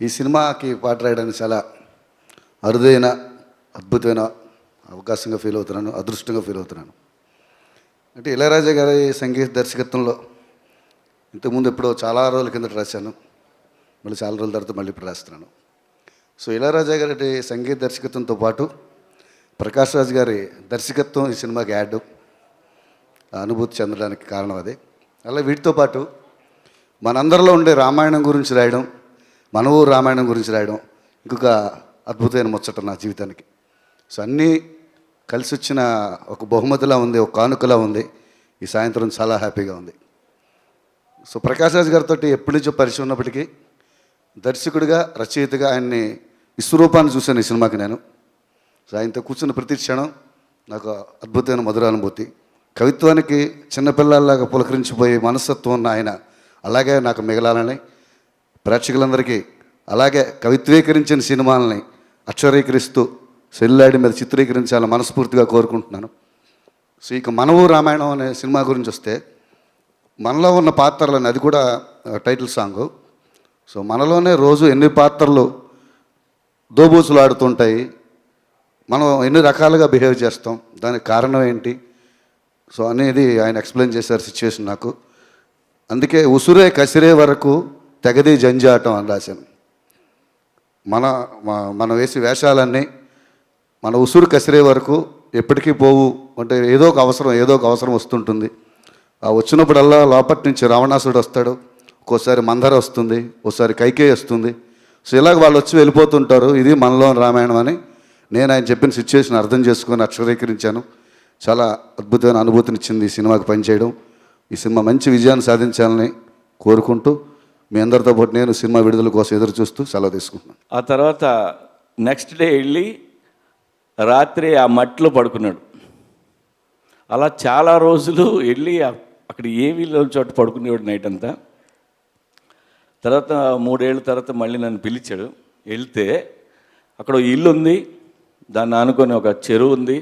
ఈ సినిమాకి పాట రాయడానికి చాలా అరుదైన అద్భుతమైన అవకాశంగా ఫీల్ అవుతున్నాను, అదృష్టంగా ఫీల్ అవుతున్నాను. అంటే ఇళయరాజా గారి సంగీత దర్శకత్వంలో ఇంతకుముందు ఎప్పుడో చాలా రోజుల కిందట రాశాను, మళ్ళీ చాలా రోజుల తర్వాత మళ్ళీ ఇప్పుడు రాస్తున్నాను. సో ఇళయరాజా గారి సంగీత దర్శకత్వంతో పాటు ప్రకాష్ రాజ్ గారి దర్శకత్వం ఈ సినిమాకి యాడ్ అనుభూతి చెందడానికి కారణం అదే. అలా వీటితో పాటు మనందరిలో ఉండే రామాయణం గురించి రాయడం, మన ఊరు రామాయణం గురించి రాయడం ఇంకొక అద్భుతమైన ముచ్చట నా జీవితానికి. సో అన్నీ కలిసి వచ్చిన ఒక బహుమతిలా ఉంది, ఒక కానుకలా ఉంది. ఈ సాయంత్రం చాలా హ్యాపీగా ఉంది. సో ప్రకాష్ రాజ్ గారితో ఎప్పటి నుంచో పరిచయం ఉన్నప్పటికీ దర్శకుడిగా, రచయితగా ఆయన్ని విశ్వరూపాన్ని చూశాను ఈ సినిమాకి నేను. సో ఆయనతో కూర్చున్న ప్రతి క్షణం నాకు అద్భుతమైన మధుర అనుభూతి. కవిత్వానికి చిన్నపిల్లల్లాగా పులకరించిపోయే మనస్తత్వం ఉన్న ఆయన అలాగే నాకు మిగలాలని, ప్రేక్షకులందరికీ అలాగే కవిత్వీకరించిన సినిమాలని అక్షరీకరిస్తూ సెల్లాడి మీద చిత్రీకరించాలని మనస్ఫూర్తిగా కోరుకుంటున్నాను. సో ఇక మన ఊరు రామాయణం అనే సినిమా గురించి వస్తే, మనలో ఉన్న పాత్రలని, అది కూడా టైటిల్ సాంగు. సో మనలోనే రోజు ఎన్ని పాత్రలు దోబూసులు ఆడుతుంటాయి, మనం ఎన్ని రకాలుగా బిహేవ్ చేస్తాం, దానికి కారణం ఏంటి సో అనేది ఆయన ఎక్స్ప్లెయిన్ చేశారు సిచ్యువేషన్ నాకు. అందుకే ఉసురే కసిరే వరకు తెగది జంజాటం అని రాశాను. మనం వేసే వేషాలన్నీ మన ఉసురు కసిరే వరకు ఎప్పటికీ పోవు. అంటే ఏదో ఒక అవసరం వస్తుంటుంది. ఆ వచ్చినప్పుడల్లా లోపటి నుంచి రావణాసుడు వస్తాడు, ఒక్కోసారి మందర వస్తుంది, ఒకసారి కైకేయి వస్తుంది. సో ఇలాగ వాళ్ళు వచ్చి వెళ్ళిపోతుంటారు. ఇది మనలో రామాయణం అని నేను ఆయన చెప్పిన సిచ్యువేషన్ అర్థం చేసుకొని అక్షరీకరించాను. చాలా అద్భుతమైన అనుభూతినిచ్చింది ఈ సినిమాకి పనిచేయడం. ఈ సినిమా మంచి విజయాన్ని సాధించాలని కోరుకుంటూ మీ అందరితో పాటు నేను సినిమా విడుదల కోసం ఎదురు చూస్తూ సెలవు తీసుకుంటున్నాను. ఆ తర్వాత నెక్స్ట్ డే వెళ్ళి రాత్రి ఆ మట్టిలో పడుకున్నాడు. అలా చాలా రోజులు వెళ్ళి అక్కడ ఏమీ లేని చోట పడుకునేవాడు నైట్ అంతా. తర్వాత 3 ఏళ్ళ తర్వాత మళ్ళీ నన్ను పిలిచాడు. వెళ్తే అక్కడ ఇల్లు ఉంది, దాన్ని ఆనుకొని ఒక చెరువు ఉంది,